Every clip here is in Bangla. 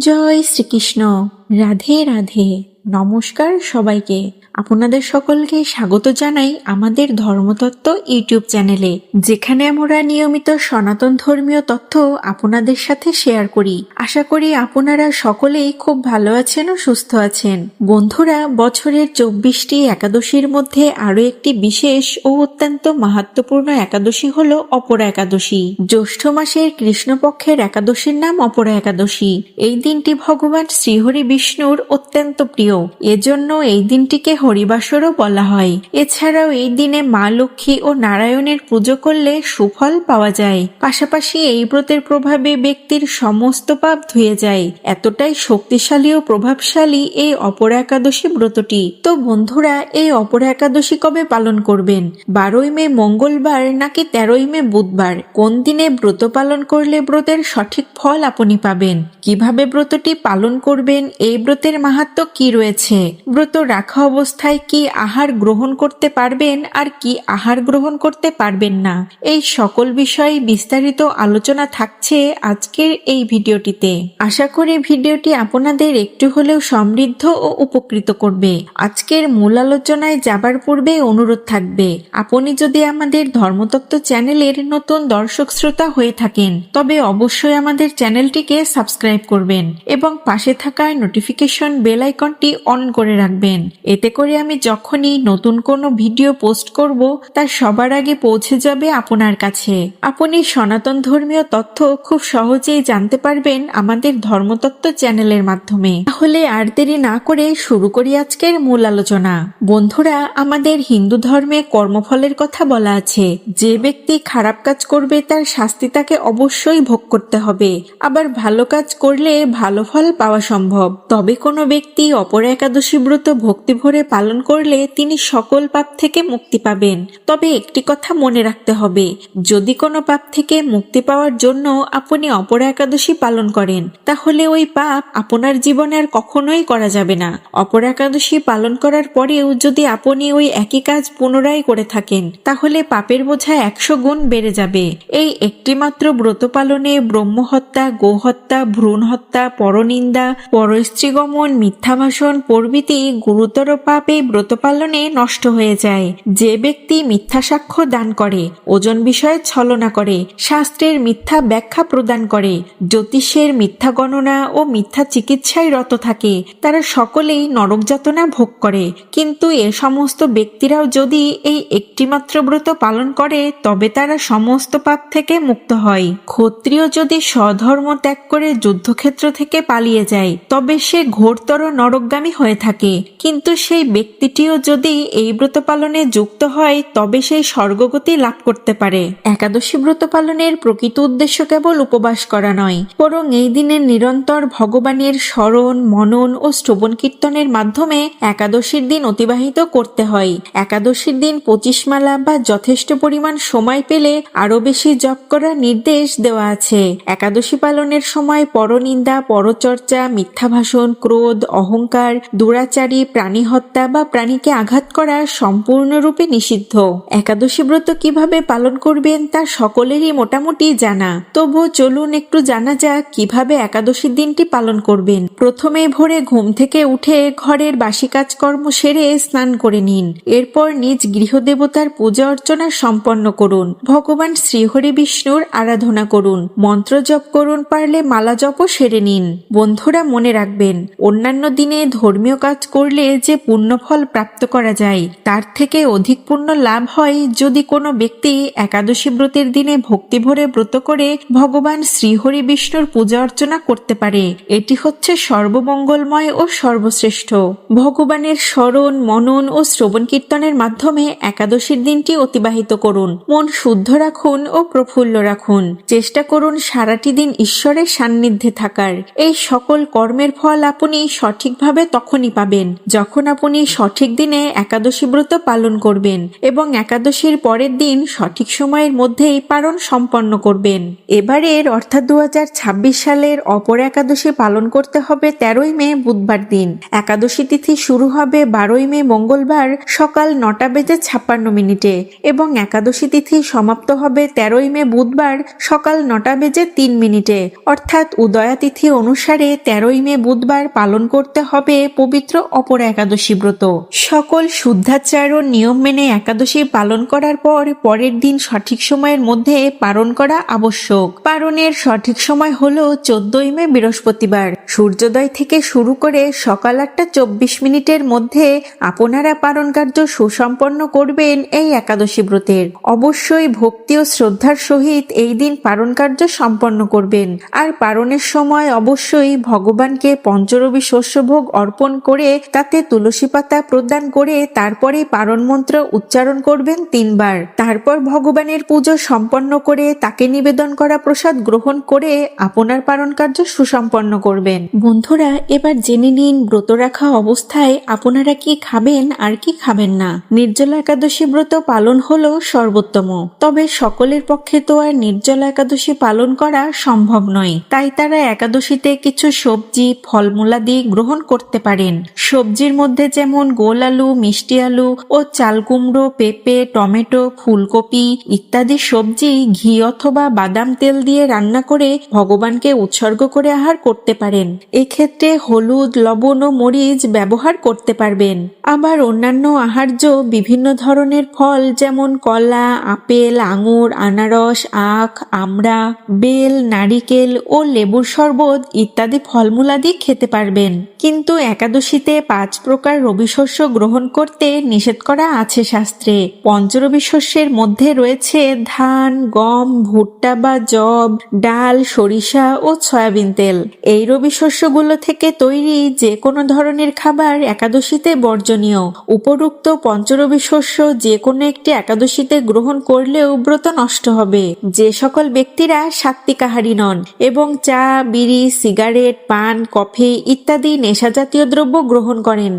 জয় শ্রীকৃষ্ণ। রাধে রাধে। নমস্কার সবাইকে। আপনাদের সকলকে স্বাগত জানাই আমাদের ধর্মতত্ত্ব ইউটিউব চ্যানেলে, যেখানে আমরা নিয়মিত সনাতন ধর্মীয় তথ্য আপনাদের সাথে শেয়ার করি। আশা করি আপনারা সকলেই খুব ভালো আছেন ও সুস্থ আছেন। বন্ধুরা, বছরের 24টি একাদশীর মধ্যে আরো একটি বিশেষ ও অত্যন্ত মাহাত্ম্যপূর্ণ একাদশী হল অপরা একাদশী। জ্যৈষ্ঠ মাসের কৃষ্ণপক্ষের একাদশীর নাম অপরা একাদশী। এই দিনটি ভগবান শ্রীহরি বিষ্ণুর অত্যন্ত প্রিয়, এজন্য এই দিনটিকে হরিবাসরও বলা হয়। এছাড়াও এই দিনে মা লক্ষ্মী ও নারায়ণের পুজো করলে সুফল পাওয়া যায়। পাশাপাশি এই ব্রতের প্রভাবে ব্যক্তির সমস্ত পাপ ধুয়ে যায়। এতটাই শক্তিশালী ও প্রভাবশালী এই অপরা একাদশী ব্রতটি। তো বন্ধুরা, এই অপরা একাদশী কবে পালন করবেন? 12ই মে মঙ্গলবার নাকি 13ই মে বুধবার? কোন দিনে ব্রত পালন করলে ব্রতের সঠিক ফল আপনি পাবেন? কিভাবে ব্রতটি পালন করবেন? এই ব্রতের মাহাত্ম্য কি রয়েছে? ব্রত রাখা অবস্থায় কি আহার গ্রহণ করতে পারবেন আর কি আহার গ্রহণ করতে পারবেন না, এই সকল বিষয়ে বিস্তারিত আলোচনা থাকছে আজকের এই ভিডিওটিতে। আশা করি ভিডিওটি আপনাদের একটু হলেও সমৃদ্ধ ও উপকৃত করবে। আজকের মূল আলোচনায় যাবার পূর্বে অনুরোধ থাকবে, আপনি যদি আমাদের ধর্মতত্ত্ব চ্যানেলের নতুন দর্শক শ্রোতা হয়ে থাকেন তবে অবশ্যই আমাদের চ্যানেলটিকে সাবস্ক্রাইব করবেন এবং পাশে থাকা নোটিফিকেশন বেল আইকনটি অন করে রাখবেন। এতে করে আমি যখনই নতুন কোনো ভিডিও পোস্ট করব তা সবার আগে পৌঁছে যাবে আপনার কাছে। আপনি সনাতন ধর্মীয় তথ্য খুব সহজেই জানতে পারবেন আমাদের ধর্মতত্ত্ব চ্যানেলের মাধ্যমে। তাহলে আর দেরি না করে শুরু করি আজকের মূল আলোচনা। বন্ধুরা, আমাদের হিন্দু ধর্মে কর্মফলের কথা বলা আছে। যে ব্যক্তি খারাপ কাজ করবে তার শাস্তি তাকে অবশ্যই ভোগ করতে হবে। আবার ভালো কাজ করলে ভালো ফল পাওয়া সম্ভব। তবে কোনো ব্যক্তি অপরা একাদশী ব্রত ভক্তি ভরে পালন করলে তিনি সকল পাপ থেকে মুক্তি পাবেন। তবে একটি কথা মনে রাখতে হবে, যদি কোনো পাপ থেকে মুক্তি পাওয়ার জন্য আপনি অপরা একাদশী পালন করেন তাহলে ওই পাপ আপনার জীবনে আর কখনোই করা যাবে না। অপরা একাদশী পালন করার পরেও যদি আপনি ওই একই কাজ পুনরায় করে থাকেন তাহলে পাপের বোঝা 100 গুণ বেড়ে যাবে। এই একটিমাত্র ব্রত পালনে ব্রহ্মহত্যা, গোহত্যা, ভ্রূণ হত্যা, পরনিন্দা, পরস্ত্রীগমন, মিথ্যা ভাষণ প্রভৃতি গুরুতর পাপ এই ব্রত পালনে নষ্ট হয়ে যায়। যে ব্যক্তি মিথ্যা সাক্ষ্য দান করে, ওজন বিষয়ে ছলনা করে, শাস্ত্রের মিথ্যা ব্যাখ্যা প্রদান করে, জ্যোতিষের মিথ্যা গণনা ও মিথ্যা চিকিৎসায় রত থাকে, তারা সকলেই নরক যাতনা ভোগ করে। কিন্তু এ সমস্ত ব্যক্তিরাও যদি এই একটিমাত্র ব্রত পালন করে তবে তারা সমস্ত পাপ থেকে মুক্ত হয়। ক্ষত্রিয় যদি স্বধর্ম ত্যাগ করে যুদ্ধক্ষেত্র থেকে পালিয়ে যায় তবে সে ঘোরতর নরকগামী হয়ে থাকে, কিন্তু সেই ব্যক্তিটিও যদি এই ব্রত পালনে যুক্ত হয় তবে সেই স্বর্গগতি লাভ করতে পারে। একাদশী ব্রত পালনের প্রকৃত উদ্দেশ্য কেবল উপবাস করা নয়, বরং এই দিনে নিরন্তর ভগবানের স্মরণ, মনন ও শ্রবণ কীর্তনের মাধ্যমে একাদশীর দিন অতিবাহিত করতে হয়। একাদশীর দিন 25 মালা বা যথেষ্ট পরিমাণ সময় পেলে আরো বেশি জপ করার নির্দেশ দেওয়া আছে। একাদশী পালনের সময় পরনিন্দা, পরচর্চা, মিথ্যা ভাষণ, ক্রোধ, অহংকার, দুরাচারী, প্রাণী হত্যা বা প্রাণীকে আঘাত করা সম্পূর্ণরূপে নিষিদ্ধ। একাদশী ব্রত কিভাবে পালন করবেন তা সকলেরই মোটামুটি জানা, তবুও চলুন একটু জানা যাক কিভাবে একাদশীর দিনটি পালন করবেন। প্রথমে ভোরে ঘুম থেকে উঠে ঘরের বাসি কাজকর্ম সেরে স্নান করে নিন। এরপর নিজ গৃহদেবতার পূজা অর্চনা সম্পন্ন করুন। ভগবান শ্রীহরি বিষ্ণুর আরাধনা করুন, মন্ত্র জপ করুন, পারলে মালা জপও সেরে নিন। বন্ধুরা, মনে রাখবেন, অন্যান্য দিনে ধর্মীয় কাজ করলে যে পুণ্যফল প্রাপ্ত করা যায় তার থেকে অধিক পুণ্য লাভ হয় যদি কোনো ব্যক্তি একাদশী ব্রতের দিনে ভক্তি ভরে ব্রত করে ভগবান শ্রীহরি বিষ্ণুর পূজা অর্চনা করতে পারে। এটি হচ্ছে সর্বমঙ্গলময় ও সর্বশ্রেষ্ঠ। ভগবানের স্মরণ, মনন ও শ্রবণ কীর্তনের মাধ্যমে একাদশীর দিনটি অতিবাহিত করুন। মন শুদ্ধ রাখুন ও প্রফুল্ল রাখুন। চেষ্টা করুন সারাটি দিন ঈশ্বরের সান্নিধ্যে থাকার। এই সকল কর্মের ফল আপনি সঠিকভাবে তখনই পাবেন যখন আপনি সঠিক দিনে একাদশী ব্রত পালন করবেন এবং একাদশীর পরের দিন সঠিক সময়ের মধ্যেই পালন সম্পন্ন করবেন। এবারের অর্থাৎ 2026 সালের অপর একাদশী পালন করতে হবে 13ই মে বুধবার দিন। একাদশী তিথি শুরু হবে 12ই মে মঙ্গলবার সকাল 9:56 এবং একাদশী তিথি সমাপ্ত হবে 13ই মে বুধবার সকাল 9:03 অর্থাৎ উদয়া তিথি অনুসারে 13ই মে বুধবার পালন করতে হবে পবিত্র অপর একাদশী ব্রত। সকল শুদ্ধাচার ও নিয়ম মেনে একাদশী পালন করার পর পরের দিন সঠিক সময়ের মধ্যে পালন করা আবশ্যক। পালনের সঠিক সময় হলো 14ই মে বৃহস্পতিবার সূর্যোদয় থেকে শুরু করে সকাল 8:24 মধ্যে আপনারা পালন কার্য সুসম্পন্ন করবেন এই একাদশী ব্রতের। অবশ্যই ভক্তি ও শ্রদ্ধার সহিত এই দিন পালন কার্য সম্পন্ন করবেন। আর পালনের সময় অবশ্যই ভগবানকে পঞ্চরবি শস্যভোগ অর্পণ করে তাতে তুলসী পাতা প্রদান করে তারপরে পালন মন্ত্র উচ্চারণ করবেন 3 বার। তারপর ভগবানের পুজো সম্পন্ন করে তাকে নিবেদন করা প্রসাদ গ্রহণ করে আপনার পালন কার্য সুসম্পন্ন করবেন। বন্ধুরা, এবার জেনে নিন ব্রত রাখা অবস্থায় আপনারা কি খাবেন আর কি খাবেন না। নির্জলা একাদশী ব্রত পালন হলো সর্বোত্তম, তবে সকলের পক্ষে তো আর নির্জলা একাদশী পালন করা সম্ভব নয়। তাই তারা একাদশীতে কিছু সবজি ফলমূলাদি গ্রহণ করতে পারেন। সবজির মধ্যে যেমন গোল আলু, মিষ্টি আলু ও চাল কুমড়ো, পেঁপে, টমেটো, ফুলকপি ইত্যাদি সবজি ঘি অথবা বাদাম তেল দিয়ে রান্না করে ভগবানকে উৎসর্গ করে আহার করতে পারেন। এক্ষেত্রে হলুদ, লবণ ও মরিচ ব্যবহার করতে পারবেন। আবার অন্যান্য আহার্য বিভিন্ন ধরনের ফল যেমন কলা, আপেল, আঙুর, আনারস, আখ, আমড়া, বেল, নারিকেল ও লেবুর শরবত ইত্যাদি ফলমূলাদি খেতে পারবেন। কিন্তু একাদশীতে 5 প্রকার রবি শস্য গ্রহণ করতে নিষেধ করা আছে শাস্ত্রে। পঞ্চরবি শস্যের মধ্যে রয়েছে ধান, গম, ভুট্টা বা যব, ডাল, সরিষা ও সয়াবিন তেল। এই রবি শস্যগুলো থেকে তৈরি যে কোনো ধরনের খাবার একাদশীতে বর্জনীয়। উপরোক্ত পঞ্চরবি শস্য যে কোনো একটি একাদশীতে গ্রহণ করলেও ব্রত নষ্ট হবে। যে সকল ব্যক্তিরা সাত্ত্বিকাহারী নন এবং চা, বিড়ি, সিগারেট, পান, কফি ইত্যাদি নেশাজাতীয় দ্রব্য গ্রহণ করেন,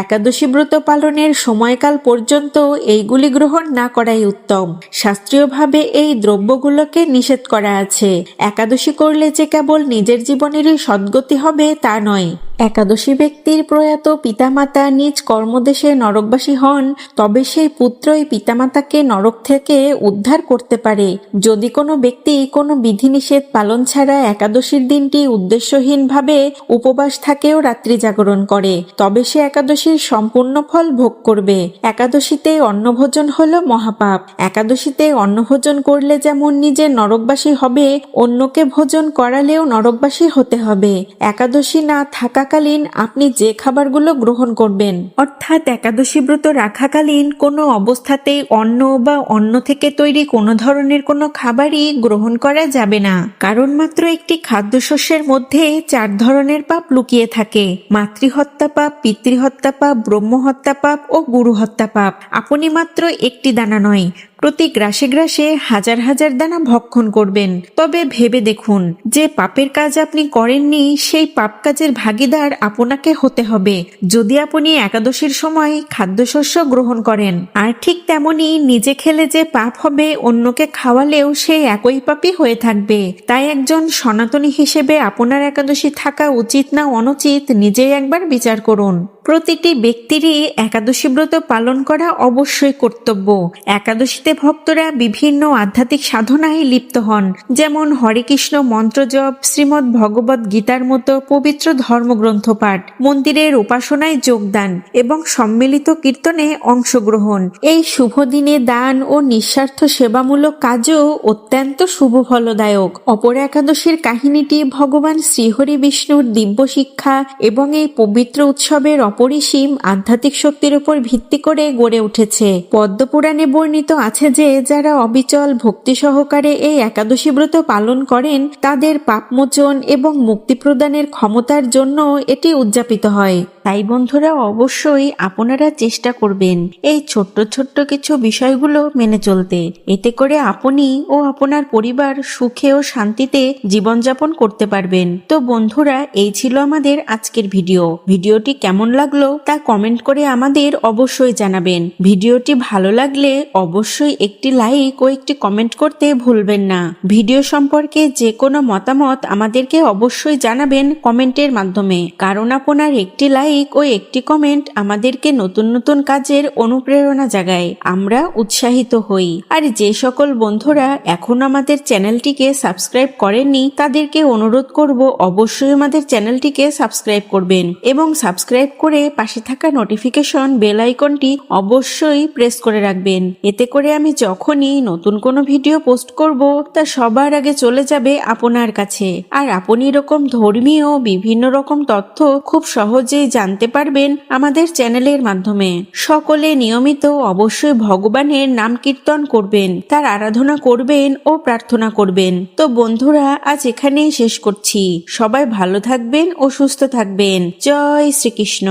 একাদশী ব্রত পালনের সময়কাল পর্যন্ত এইগুলি গ্রহণ না করাই উত্তম। শাস্ত্রীয়ভাবে এই দ্রব্যগুলোকে নিষেধ করা আছে। একাদশী করলে যে কেবল নিজের জীবনেরই সদ্গতি হবে তা নয়। একাদশী ব্যক্তির প্রয়াত পিতামাতা নিজ কর্মদেশে নরকবাসী হন, তবে সেই পুত্রই পিতামাতাকে নরক থেকে উদ্ধার করতে পারে। যদি কোনো ব্যক্তি কোনো বিধিনিষেধ পালন ছাড়া একাদশীর দিনটি উদ্দেশ্যহীনভাবে উপবাস থাকেও রাত্রি জাগরণ করে, তবে সে একাদশীর সম্পূর্ণ ফল ভোগ করবে। একাদশীতে অন্নভোজন হলো মহাপাপ। একাদশীতে অন্নভোজন করলে যেমন নিজে নরকবাসী হবে, অন্যকে ভোজন করালেও নরকবাসী হতে হবে। একাদশী না থাকাকালীন আপনি যে খাবারগুলো গ্রহণ করবেন, অর্থাৎ একাদশী ব্রত রাখাকালীন কোনো অবস্থাতেই অন্ন বা অন্ন থেকে তৈরি কোনো ধরনের কোনো খাবারই গ্রহণ করা যাবে না। কারণ মাত্র একটি খাদ্যশস্যের মধ্যে 4 ধরনের পাপ লুকিয়ে থাকে: মাতৃহত্যা পাপ, পিতৃহত্যা পাপ, ব্রহ্মহত্যা পাপ ও গুরুহত্যা পাপ। আপনি মাত্র একটি দানা নয়, প্রতি গ্রাসে গ্রাসে হাজার হাজার দানা ভক্ষণ করবেন। তবে ভেবে দেখুন, যে পাপের কাজ আপনি করেননি সেই পাপ কাজের ভাগীদার আপনাকে হতে হবে যদি আপনি একাদশীর সময় খাদ্যশস্য গ্রহণ করেন। আর ঠিক তেমনি নিজে খেলে যে পাপ হবে, অন্যকে খাওয়ালেও সেই একই পাপই হয়ে থাকবে। তাই একজন সনাতনী হিসেবে আপনার একাদশী থাকা উচিত না অনুচিত নিজেই একবার বিচার করুন। প্রতিটি ব্যক্তিরই একাদশী ব্রত পালন করা অবশ্যই কর্তব্য। একাদশীতে ভক্তরা বিভিন্ন আধ্যাত্মিক সাধনায় লিপ্ত হন, যেমন হরে কৃষ্ণ মন্ত্র জপ, শ্রীমদ্ ভগবত গীতার মতো পবিত্র ধর্মগ্রন্থ পাঠ, মন্দিরের উপাসনায় যোগদান এবং সম্মিলিত কীর্তনে অংশগ্রহণ। এই শুভ দিনে দান ও নিঃস্বার্থ সেবামূলক কাজও অত্যন্ত শুভ ফলদায়ক। অপর একাদশীর কাহিনীটি ভগবান শ্রীহরি বিষ্ণুর দিব্য শিক্ষা এবং এই পবিত্র উৎসবের অপরিসীম আধ্যাত্মিক শক্তির উপর ভিত্তি করে গড়ে উঠেছে। পদ্মপুরাণে বর্ণিত আছে যে যারা অবিচল ভক্তি সহকারে এই একাদশী ব্রত পালন করেন তাদের পাপমোচন এবং মুক্তি প্রদানের ক্ষমতার জন্য এটি উদযাপিত হয়। তাই বন্ধুরা অবশ্যই আপনারা চেষ্টা করবেন এই ছোট্ট ছোট্ট কিছু বিষয়গুলো মেনে চলতে। এতে করে আপনি ও আপনার পরিবার সুখে ও শান্তিতে জীবনযাপন করতে পারবেন। তো বন্ধুরা এই ছিল আমাদের আজকের ভিডিওটি কেমন লাগলো তা কমেন্ট করে আমাদের অবশ্যই জানাবেন। ভিডিওটি ভালো লাগলে অবশ্যই একটি লাইক ও একটি কমেন্ট করতে ভুলবেন না। ভিডিও সম্পর্কে যে কোনো মতামত আমাদেরকে অবশ্যই জানাবেন কমেন্টের মাধ্যমে, কারণ আপনার একটি লাইক ও একটি কমেন্ট আমাদেরকে নতুন নতুন কাজের অনুপ্রেরণা জাগায়, আমরা উৎসাহিত হই। আর যে সকল বন্ধুরা এখন আমাদের চ্যানেলটিকে সাবস্ক্রাইব করেননি তাদেরকে অনুরোধ করব অবশ্যই আমাদের চ্যানেলটিকে সাবস্ক্রাইব করবেন এবং সাবস্ক্রাইব করে পাশে থাকা নোটিফিকেশন বেল আইকনটি অবশ্যই প্রেস করে রাখবেন। এতে করে আমি যখনই নতুন কোনো ভিডিও পোস্ট করব তা সবার আগে চলে যাবে আপনার কাছে, আর আপনি এরকম ধর্মীয় বিভিন্ন রকম তথ্য খুব সহজেই জানতে পারবেন আমাদের চ্যানেলের মাধ্যমে। সকলে নিয়মিত অবশ্যই ভগবানের নাম কীর্তন করবেন, তার আরাধনা করবেন ও প্রার্থনা করবেন। তো বন্ধুরা আজ এখানেই শেষ করছি। সবাই ভালো থাকবেন ও সুস্থ থাকবেন। জয় শ্রীকৃষ্ণ।